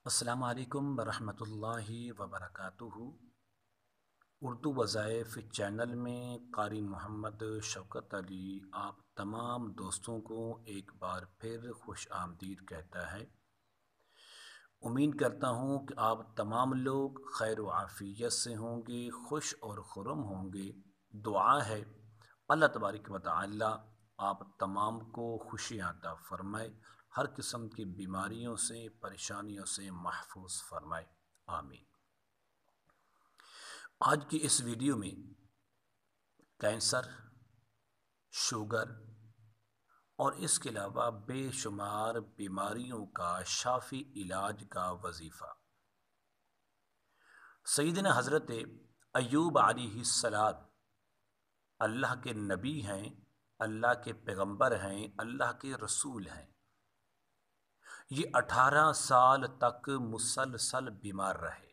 السلام علیکم ورحمۃ اللہ وبرکاتہ۔ اردو وظائف چینل میں قاری محمد شوکت علی آپ تمام دوستوں کو ایک بار پھر خوش آمدید کہتا ہے۔ امید کرتا ہوں کہ آپ تمام لوگ خیر و عافیت سے ہوں گے، خوش اور خرم ہوں گے۔ دعا ہے اللہ تبارک و تعالی آپ تمام کو خوشی عطا فرمائے، ہر قسم کی بیماریوں سے پریشانیوں سے محفوظ فرمائے، آمین۔ آج کی اس ویڈیو میں کینسر، شوگر اور اس کے علاوہ بے شمار بیماریوں کا شافی علاج کا وظیفہ۔ سیدنا حضرت ایوب علیہ السلام اللہ کے نبی ہیں، اللہ کے پیغمبر ہیں، اللہ کے رسول ہیں۔ یہ 18 سال تک مسلسل بیمار رہے،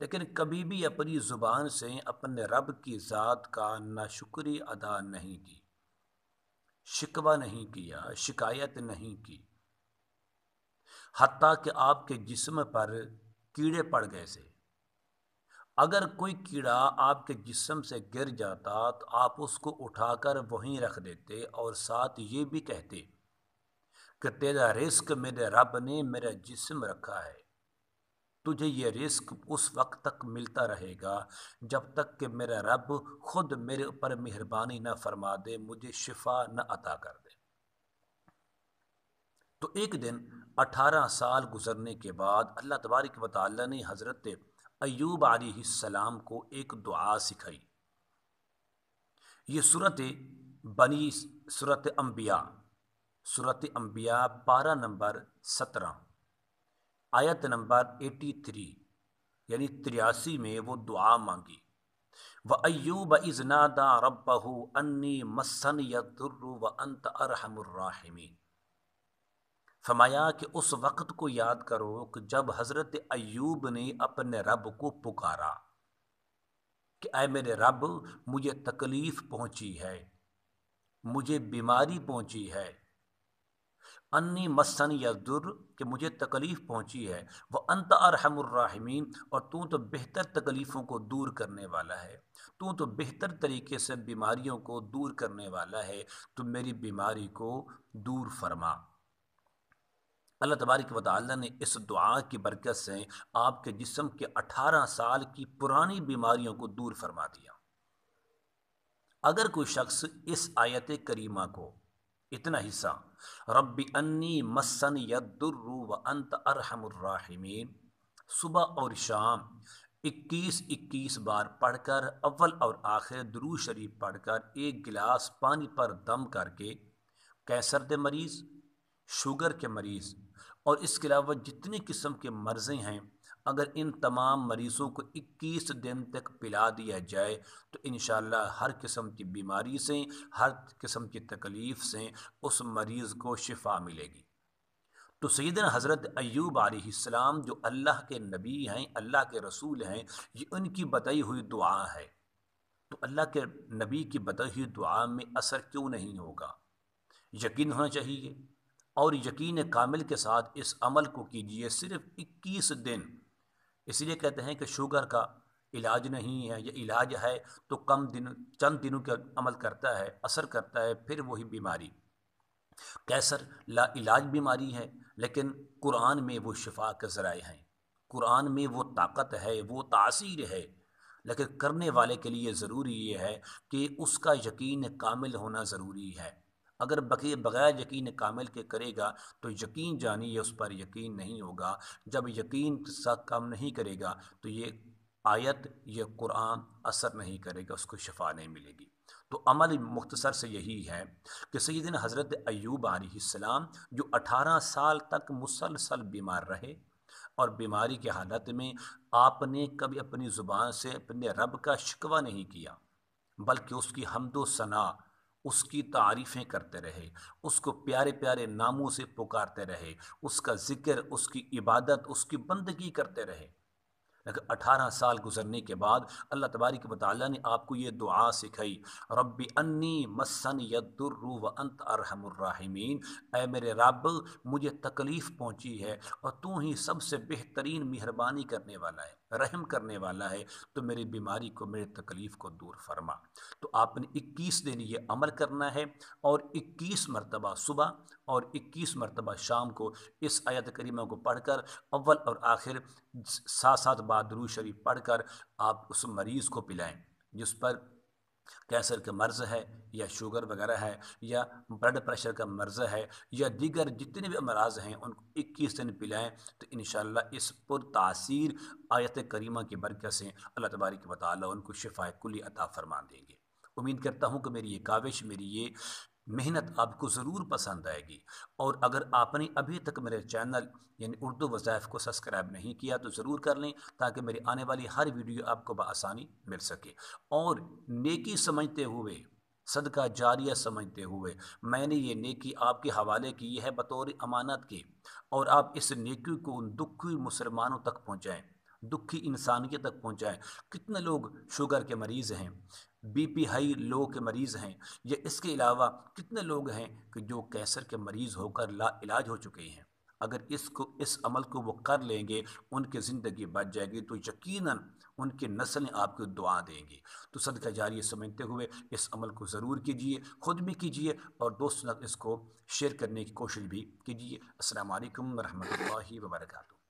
لیکن کبھی بھی اپنی زبان سے اپنے رب کی ذات کا ناشکری ادا نہیں کی، شکوہ نہیں کیا، شکایت نہیں کی، حتیٰ کہ آپ کے جسم پر کیڑے پڑ گئے تھے۔ اگر کوئی کیڑا آپ کے جسم سے گر جاتا تو آپ اس کو اٹھا کر وہیں رکھ دیتے اور ساتھ یہ بھی کہتے کہ تیرا رزق میرے رب نے میرا جسم رکھا ہے، تجھے یہ رزق اس وقت تک ملتا رہے گا جب تک کہ میرا رب خود میرے اوپر مہربانی نہ فرما دے، مجھے شفا نہ عطا کر دے۔ تو ایک دن 18 سال گزرنے کے بعد اللہ تبارک و تعالی نے حضرت ایوب علیہ السلام کو ایک دعا سکھائی۔ یہ سورت انبیاء پارہ نمبر 17 آیت نمبر 83 یعنی 83 میں وہ دعا مانگی۔ وَأَيُّوبَ إِذْ نَادَىٰ رَبَّهُ أَنِّي مَسَّنِيَ الضُّرُّ وَأَنْتَ أَرْحَمُ الرَّاحِمِينَ۔ فرمایا کہ اس وقت کو یاد کرو کہ جب حضرت ایوب نے اپنے رب کو پکارا کہ اے میرے رب، مجھے تکلیف پہنچی ہے، مجھے بیماری پہنچی ہے، انی مسنی الضر کہ مجھے تکلیف پہنچی ہے، وانت ارحم الراحمین اور تو بہتر تکلیفوں کو دور کرنے والا ہے، تو بہتر طریقے سے بیماریوں کو دور کرنے والا ہے، تو میری بیماری کو دور فرما۔ اللہ تبارک و تعالی نے اس دعا کی برکت سے آپ کے جسم کے 18 سال کی پرانی بیماریوں کو دور فرما دیا۔ اگر کوئی شخص اس آیت کریمہ کو اتنا حصہ رب انی مسنی الضر وانت ارحم الراحمین صبح اور شام 21 بار پڑھ کر، اول اور آخر درود شریف پڑھ کر، ایک گلاس پانی پر دم کر کے کینسر کے مریض، شوگر کے مریض اور اس کے علاوہ جتنی قسم کے مرضیں ہیں، اگر ان تمام مریضوں کو 21 دن تک پلا دیا جائے تو انشاءاللہ ہر قسم کی بیماری سے، ہر قسم کی تکلیف سے اس مریض کو شفا ملے گی۔ تو سیدنا حضرت ایوب علیہ السلام جو اللہ کے نبی ہیں، اللہ کے رسول ہیں، یہ ان کی بتائی ہوئی دعا ہے۔ تو اللہ کے نبی کی بتائی ہوئی دعا میں اثر کیوں نہیں ہوگا؟ یقین ہونا چاہیے، اور یقین کامل کے ساتھ اس عمل کو کیجیے، صرف 21 دن۔ اس لیے کہتے ہیں کہ شوگر کا علاج نہیں ہے، یہ علاج ہے تو چند دنوں کا عمل کرتا ہے، اثر کرتا ہے، پھر وہی بیماری۔ کینسر لا علاج بیماری ہے، لیکن قرآن میں وہ شفا کے ذرائع ہیں، قرآن میں وہ طاقت ہے، وہ تاثیر ہے، لیکن کرنے والے کے لیے ضروری یہ ہے کہ اس کا یقین کامل ہونا ضروری ہے۔ اگر بغیر یقین کامل کے کرے گا تو یقین جانیے اس پر یقین نہیں ہوگا۔ جب یقین ساتھ کام نہیں کرے گا تو یہ آیت، یہ قرآن اثر نہیں کرے گا، اس کو شفا نہیں ملے گی۔ تو عمل مختصر سے یہی ہے کہ سیدنا حضرت ایوب علیہ السلام جو 18 سال تک مسلسل بیمار رہے، اور بیماری کی حالت میں آپ نے کبھی اپنی زبان سے اپنے رب کا شکوہ نہیں کیا، بلکہ اس کی حمد و ثنا، اس کی تعریفیں کرتے رہے، اس کو پیارے پیارے ناموں سے پکارتے رہے، اس کا ذکر، اس کی عبادت، اس کی بندگی کرتے رہے۔ لیکن 18 سال گزرنے کے بعد اللہ تبارک و تعالیٰ نے آپ کو یہ دعا سکھائی، رب انی مسنی الضر وانت ارحم الراحمین، اے میرے رب مجھے تکلیف پہنچی ہے اور تو ہی سب سے بہترین مہربانی کرنے والا ہے، رحم کرنے والا ہے، تو میری بیماری کو، میرے تکلیف کو دور فرما۔ تو آپ نے 21 دن یہ عمل کرنا ہے، اور 21 مرتبہ صبح اور 21 مرتبہ شام کو اس آیت کریمہ کو پڑھ کر اول اور آخر ساتھ ساتھ بعد درود شریف پڑھ کر آپ اس مریض کو پلائیں جس پر کینسر کا مرض ہے یا شوگر وغیرہ ہے یا بلڈ پریشر کا مرض ہے یا دیگر جتنے بھی امراض ہیں، ان کو 21 دن پلائیں، تو انشاءاللہ اس پر تاثیر آیت کریمہ کی برکت سے اللہ تبارک و تعالیٰ ان کو شفاء کلی عطا فرما دیں گے۔ امید کرتا ہوں کہ میری یہ کاوش، میری یہ محنت آپ کو ضرور پسند آئے گی، اور اگر آپ نے ابھی تک میرے چینل یعنی اردو وظائف کو سبسکرائب نہیں کیا تو ضرور کر لیں، تاکہ میری آنے والی ہر ویڈیو آپ کو بآسانی مل سکے۔ اور نیکی سمجھتے ہوئے، صدقہ جاریہ سمجھتے ہوئے میں نے یہ نیکی آپ کے حوالے کی ہے بطور امانت کے، اور آپ اس نیکی کو ان دکھی مسلمانوں تک پہنچائیں، دکھی انسانیت تک پہنچائیں۔ کتنے لوگ شوگر کے مریض ہیں، بی پی ہائی لو کے مریض ہیں، یا اس کے علاوہ کتنے لوگ ہیں کہ جو کینسر کے مریض ہو کر لا علاج ہو چکے ہیں۔ اگر اس عمل کو وہ کر لیں گے، ان کی زندگی بچ جائے گی، تو یقیناً ان کی نسلیں آپ کو دعا دیں گی۔ تو صدقہ جاریہ سمجھتے ہوئے اس عمل کو ضرور کیجیے، خود بھی کیجیے اور دوستوں تک اس کو شیئر کرنے کی کوشش بھی کیجیے۔ السلام علیکم ورحمۃ اللہ وبرکاتہ۔